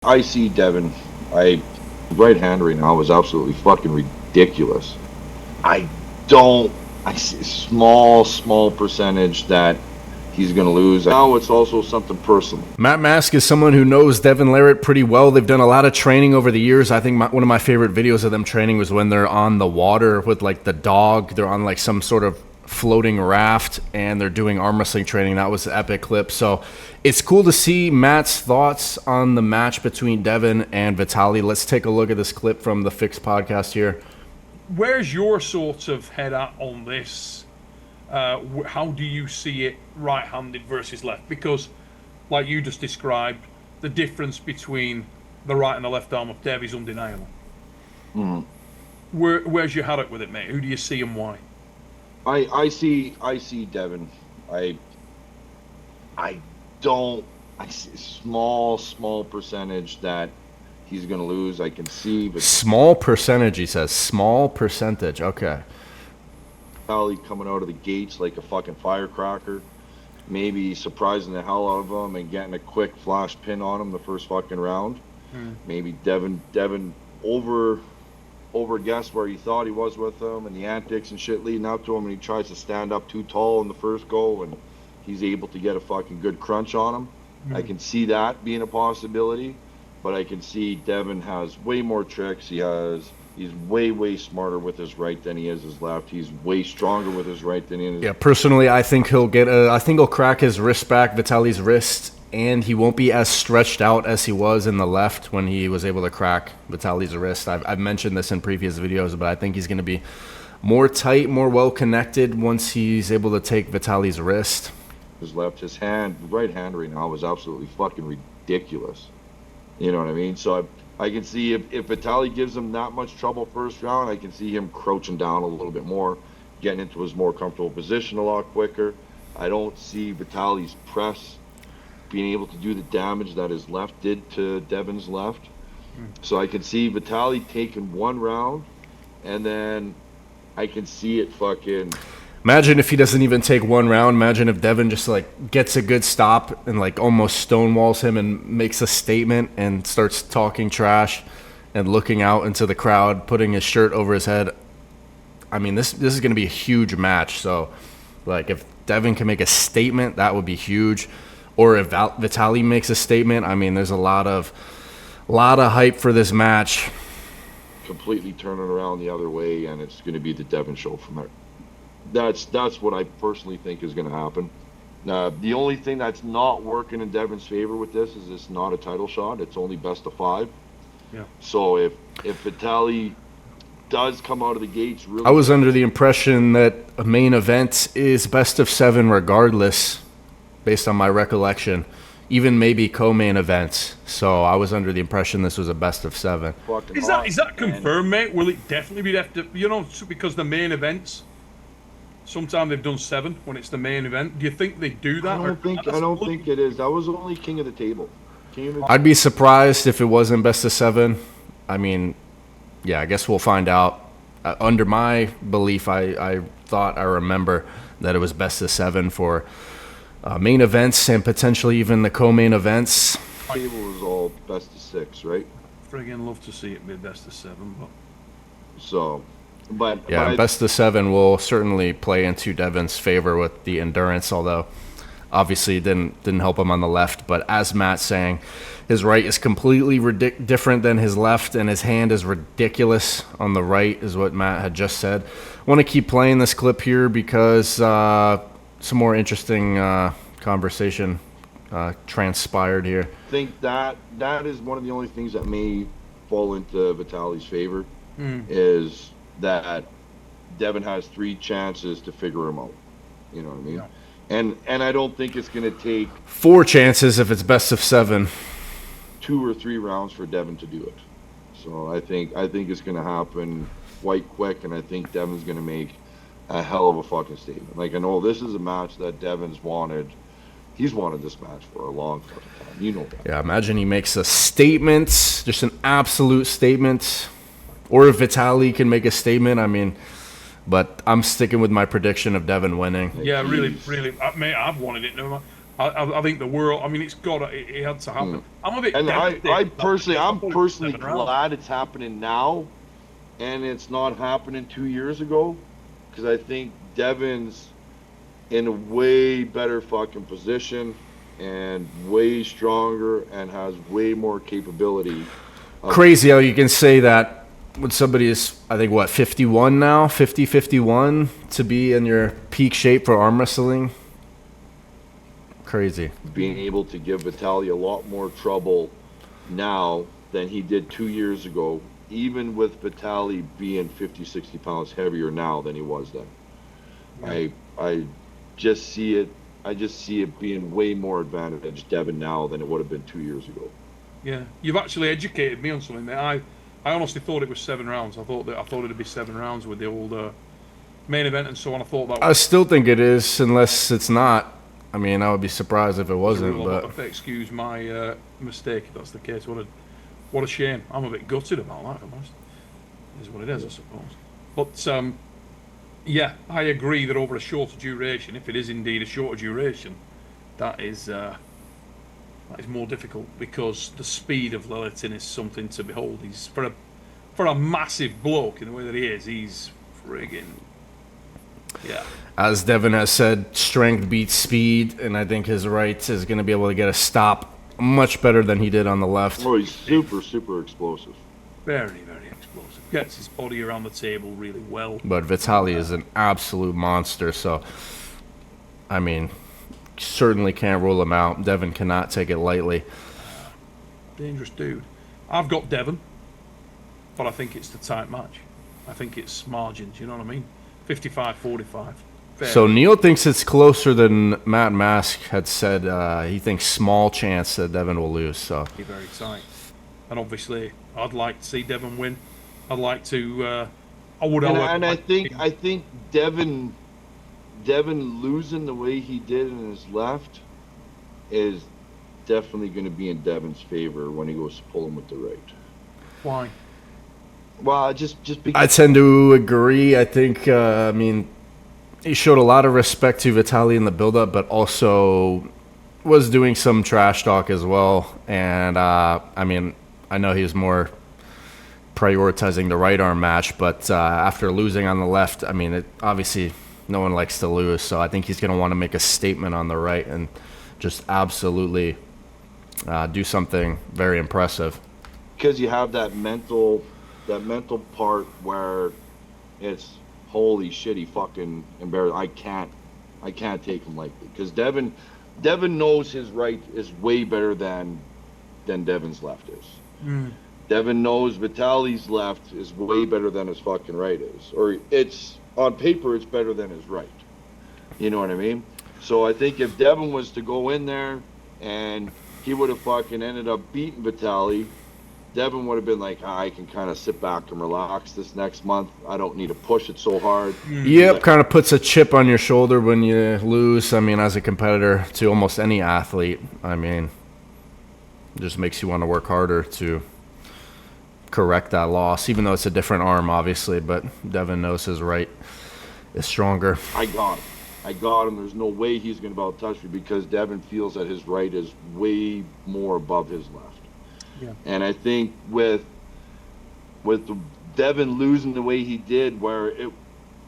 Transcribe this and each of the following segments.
I see Devin. Right hand right now is absolutely fucking ridiculous. I don't. I see a small percentage that he's going to lose. Now it's also something personal. Matt Mask is someone who knows Devin Larratt pretty well. They've done a lot of training over the years. I think one of my favorite videos of them training was when they're on the water with like the dog. They're on like some sort of floating raft and they're doing arm wrestling training. That was an epic clip. So it's cool to see Matt's thoughts on the match between Devin and Vitaly. Let's take a look at this clip from the Fix podcast here. Where's your sort of head at on this? How do you see it right-handed versus left? Because, like you just described, the difference between the right and the left arm of Dev is undeniable. Mm. Where's your head at with it, mate? Who do you see and why? I see Devin. I don't. I see a small percentage that he's going to lose. I can see, but Small percentage, he says. Small percentage. Okay. Valley coming out of the gates like a fucking firecracker, maybe surprising the hell out of him and getting a quick flash pin on him the first fucking round. Maybe Devin over guessed where he thought he was with him and the antics and shit leading up to him, and he tries to stand up too tall in the first go and he's able to get a fucking good crunch on him. I can see that being a possibility, but I can see Devin has way more tricks. He's way smarter with his right than he is his left. He's way stronger with his right than he is. Yeah, personally, I think he'll crack his wrist back, Vitaly's wrist, and he won't be as stretched out as he was in the left when he was able to crack Vitaly's wrist. I've mentioned this in previous videos, but I think he's going to be more tight, more well-connected once he's able to take Vitaly's wrist. His right hand right now is absolutely fucking ridiculous. You know what I mean? So I can see if Vitaly gives him that much trouble first round, I can see him crouching down a little bit more, getting into his more comfortable position a lot quicker. I don't see Vitaly's press being able to do the damage that his left did to Devin's left. So I can see Vitaly taking one round, and then I can see it fucking... Imagine if he doesn't even take one round. Imagine if Devin just like gets a good stop and like almost stonewalls him and makes a statement and starts talking trash and looking out into the crowd, putting his shirt over his head. I mean, this is going to be a huge match. So, like, if Devin can make a statement, that would be huge. Or if Vitaly makes a statement, I mean, there's a lot of hype for this match. Completely turning around the other way, and it's going to be the Devin show from there. That's what I personally think is going to happen. The only thing that's not working in Devin's favor with this is it's not a title shot. It's only best of 5. Yeah. So if Vitaly does come out of the gates really... I was under the impression that a main event is best of 7 regardless, based on my recollection. Even maybe co-main events. So I was under the impression this was a best of 7. Is that confirmed, mate? Will it definitely be after, because the main events... Sometimes they've done 7 when it's the main event. Do you think they do that? I don't think it is. That was only King of the Table. I'd be surprised if it wasn't best of 7. I mean, yeah, I guess we'll find out. Under my belief, I thought I remember that it was best of 7 for main events and potentially even the co-main events. The table was all best of 6, right? Friggin' love to see it be best of 7, but... So... best of 7 will certainly play into Devin's favor with the endurance, although obviously it didn't help him on the left. But as Matt's saying, his right is completely different than his left, and his hand is ridiculous on the right, is what Matt had just said. I want to keep playing this clip here because some more interesting conversation transpired here. I think that is one of the only things that may fall into Vitaly's favor is that Devin has 3 chances to figure him out. You know what I mean? Yeah. And I don't think it's going to take 4 chances if it's best of 7. 2 or 3 rounds for Devin to do it. So I think it's going to happen quite quick, and I think Devin's going to make a hell of a fucking statement. Like, I know this is a match that Devin's wanted. He's wanted this match for a long fucking time. You know that. Yeah, imagine he makes a statement, just an absolute statement. Or if Vitaly can make a statement, I mean, but I'm sticking with my prediction of Devin winning. Yeah, really, mate, I've wanted it. I think the world. I mean, it had to happen. I'm a bit. And devastated I'm thought it was personally 7 rounds. glad it's happening now, and it's not happening 2 years ago, because I think Devin's in a way better fucking position and way stronger and has way more capability. Crazy how you can say that when somebody is, I think, what, 51 now? 50, 51 to be in your peak shape for arm wrestling? Crazy. Being able to give Vitaly a lot more trouble now than he did 2 years ago, even with Vitaly being 50, 60 pounds heavier now than he was then. Yeah. I just see it being way more advantage Devin now than it would have been 2 years ago. Yeah, you've actually educated me on something there. I honestly thought it was 7 rounds. I thought it'd be 7 rounds with the old main event and so on. I thought that I still think it is, unless it's not. I mean, I would be surprised if it wasn't. But excuse my mistake if that's the case. What a shame. I'm a bit gutted about that. If I'm honest. It is what it is, I suppose. But yeah, I agree that over a shorter duration, if it is indeed a shorter duration, that is more difficult, because the speed of Laletin is something to behold. He's for a massive bloke in the way that he is. He's friggin' yeah. as Devin has said, strength beats speed, and I think his right is going to be able to get a stop much better than he did on the left. Oh, he's super, super explosive. Very, very explosive. Gets his body around the table really well. But Vitaly is an absolute monster, so, I mean, certainly can't rule him out. Devin cannot take it lightly. Dangerous dude. I've got Devon, but I think it's the tight match. I think it's margins, you know what I mean? 55-45. So Neil thinks it's closer than Matt Mask had said. He thinks small chance that Devin will lose. So very tight. And obviously, I'd like to see Devon win. I'd like to. I would. And I think Devin losing the way he did in his left is definitely going to be in Devon's favor when he goes to pull him with the right. Why? Well, just because I tend to agree. I think. I mean, he showed a lot of respect to Vitaly in the build-up, but also was doing some trash talk as well. And I mean, I know he was more prioritizing the right arm match, but after losing on the left, I mean, obviously no one likes to lose. So I think he's going to want to make a statement on the right and just absolutely do something very impressive. Because you have that mental part where it's holy shit, he fucking embarrassed. I can't take him lightly, because Devin knows his right is way better than Devin's left is. Devin knows Vitaly's left is way better than his fucking right is, or it's on paper it's better than his right. You know what I mean? So I think if Devin was to go in there and he would have fucking ended up beating Vitaly, Devin would have been like, I can kind of sit back and relax this next month. I don't need to push it so hard. Yep, kind of puts a chip on your shoulder when you lose. I mean, as a competitor to almost any athlete, I mean, it just makes you want to work harder to correct that loss, even though it's a different arm, obviously. But Devin knows his right is stronger. I got him. There's no way he's going to be able to touch me, because Devin feels that his right is way more above his left. Yeah. And I think with Devin losing the way he did, where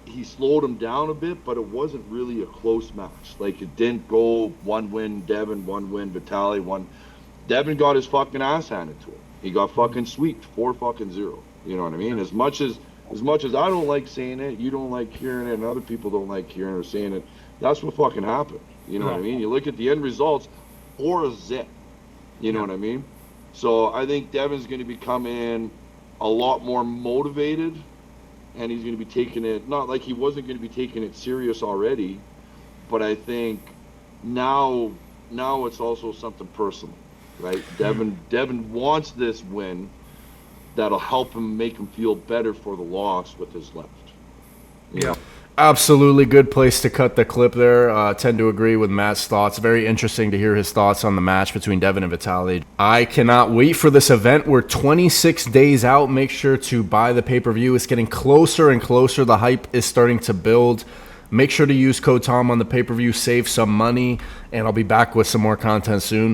he slowed him down a bit, but it wasn't really a close match. Like, it didn't go one win Devin, one win Vitaly, one. Devin got his fucking ass handed to him. He got fucking sweeped 4-0. You know what I mean? As much as I don't like saying it, you don't like hearing it, and other people don't like hearing or saying it, that's what fucking happened. You know what I mean? You look at the end results, 4-0. You know what I mean? So I think Devin's going to be coming in a lot more motivated, and he's going to be taking it, not like he wasn't going to be taking it serious already, but I think now it's also something personal, right? Devin wants this win that'll help him, make him feel better for the loss with his left. Yeah. Absolutely good place to cut the clip there. I tend to agree with Matt's thoughts. Very interesting to hear his thoughts on the match between Devin and Vitaly. I cannot wait for this event. We're 26 days out. Make sure to buy the pay-per-view. It's getting closer and closer. The hype is starting to build. Make sure to use code Tom on the pay-per-view, save some money, and I'll be back with some more content soon.